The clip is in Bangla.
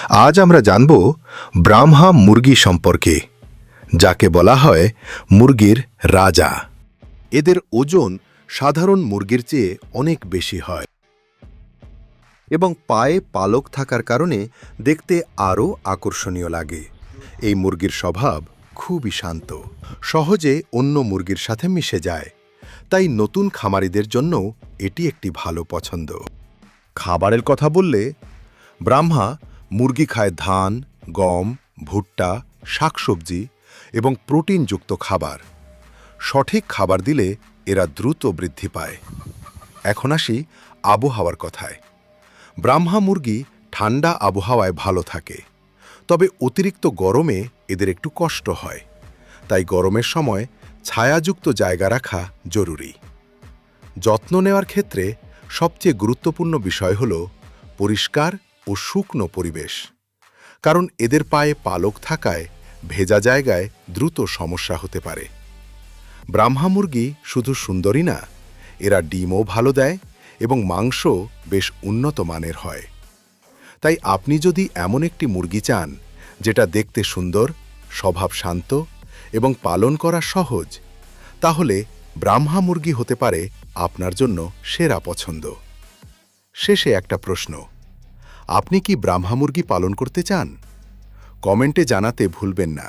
আজ আমরা জানব ব্রাহ্মা মুরগি সম্পর্কে, যাকে বলা হয় মুরগির রাজা। এদের ওজন সাধারণ মুরগির চেয়ে অনেক বেশি হয় এবং পায়ে পালক থাকার কারণে দেখতে আরও আকর্ষণীয় লাগে। এই মুরগির স্বভাব খুবই শান্ত, সহজে অন্য মুরগির সাথে মিশে যায়, তাই নতুন খামারিদের জন্য এটি একটি ভালো পছন্দ। খাবারের কথা বললে, ব্রাহ্মা মুরগি খায় ধান, গম, ভুট্টা, শাকসবজি এবং প্রোটিনযুক্ত খাবার। সঠিক খাবার দিলে এরা দ্রুত বৃদ্ধি পায়। এখন আসি আবহাওয়ার কথায়। ব্রাহ্মা মুরগি ঠান্ডা আবহাওয়ায় ভালো থাকে, তবে অতিরিক্ত গরমে এদের একটু কষ্ট হয়, তাই গরমের সময় ছায়াযুক্ত জায়গা রাখা জরুরি। যত্ন নেওয়ার ক্ষেত্রে সবচেয়ে গুরুত্বপূর্ণ বিষয় হল পরিষ্কার ও শুকনো পরিবেশ, কারণ এদের পায়ে পালক থাকায় ভেজা জায়গায় দ্রুত সমস্যা হতে পারে। ব্রাহ্মা মুরগি শুধু সুন্দরী না, এরা ডিমও ভালো দেয় এবং মাংস বেশ উন্নত মানের হয়। তাই আপনি যদি এমন একটি মুরগি চান যেটা দেখতে সুন্দর, স্বভাব শান্ত এবং পালন করা সহজ, তাহলে ব্রাহ্মা মুরগি হতে পারে আপনার জন্য সেরা পছন্দ। শেষে একটা প্রশ্ন, আপনি কি ব্রাহ্মা মুরগি পালন করতে চান? কমেন্টে জানাতে ভুলবেন না।